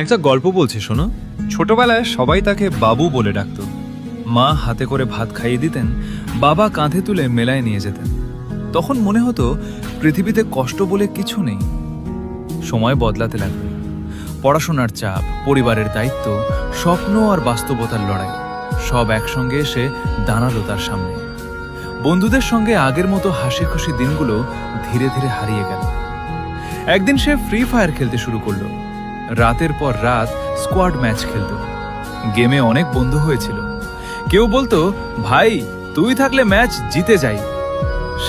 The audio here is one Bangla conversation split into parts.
একটা গল্প বলছি শোনো। ছোটবেলায় সবাই তাকে বাবু বলে ডাকত। মা হাতে করে ভাত খাইয়ে দিতেন, বাবা কাঁধে তুলে মেলায় নিয়ে যেতেন। তখন মনে হতো পৃথিবীতে কষ্ট বলে কিছু নেই। সময় বদলাতে লাগলো। পড়াশোনার চাপ, পরিবারের দায়িত্ব, স্বপ্ন আর বাস্তবতার লড়াই সব একসঙ্গে এসে দাঁড়ালো তার সামনে। বন্ধুদের সঙ্গে আগের মতো হাসি খুশি দিনগুলো ধীরে ধীরে হারিয়ে গেল। একদিন সে ফ্রি ফায়ার খেলতে শুরু করলো। রাতের পর রাত স্কোয়াড ম্যাচ খেলত। গেমে অনেক বন্ধু হয়েছিল। কেউ বলতো, ভাই তুই থাকলে ম্যাচ জিতে যাই।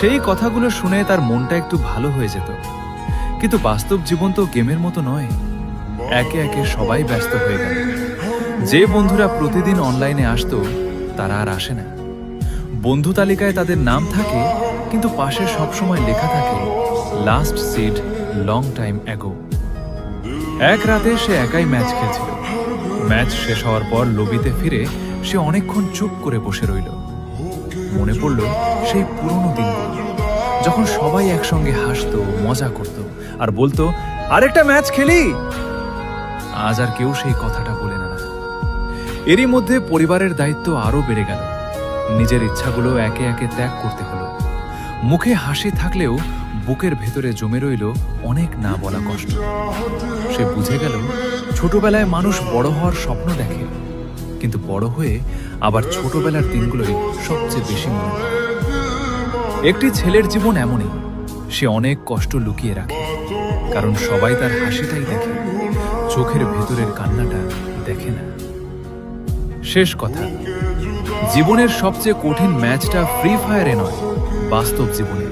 সেই কথাগুলো শুনে তার মনটা একটু ভালো হয়ে যেত। কিন্তু বাস্তব জীবন তো গেমের মতো নয়। একে একে সবাই ব্যস্ত হয়ে গেল। যে বন্ধুরা প্রতিদিন অনলাইনে আসতো তারা আর আসে না। বন্ধু তালিকায় তাদের নাম থাকে, কিন্তু পাশে সবসময় লেখা থাকে last seat long time ago. এক রাতে সে একাই ম্যাচ খেলছিল। ম্যাচ শেষ হওয়ার পর লবিতে ফিরে সে অনেকক্ষণ চুপ করে বসে রইল। মনে পড়ল সেই পুরনো দিনগুলো, যখন সবাই একসঙ্গে হাসতো, মজা করত আর বলতো, আরেকটা ম্যাচ খেলি। আজ আর কেউ সেই কথাটা বলে না। এরই মধ্যে পরিবারের দায়িত্ব আরো বেড়ে গেল। নিজের ইচ্ছাগুলো একে একে ত্যাগ করতে হলো। মুখে হাসি থাকলেও বুকের ভেতরে জমে রইল অনেক না বলা কষ্ট। সে বুঝে গেল, ছোটবেলায় মানুষ বড় হওয়ার স্বপ্ন দেখে, কিন্তু বড় হয়ে আবার ছোটবেলার দিনগুলোই সবচেয়ে বেশি মনে পড়ে। একটি ছেলের জীবন এমনই, সে অনেক কষ্ট লুকিয়ে রাখে, কারণ সবাই তার হাসিটাই দেখে, চোখের ভেতরের কান্নাটা দেখে না। শেষ কথা, জীবনের সবচেয়ে কঠিন ম্যাচটা ফ্রি ফায়ারে নয়, বাস্তব জীবনে।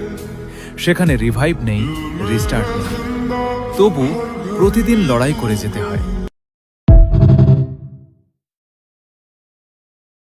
সেখানে রিভাইভ নেই, রিস্টার্ট নেই, তবু প্রতিদিন লড়াই করে যেতে হয়।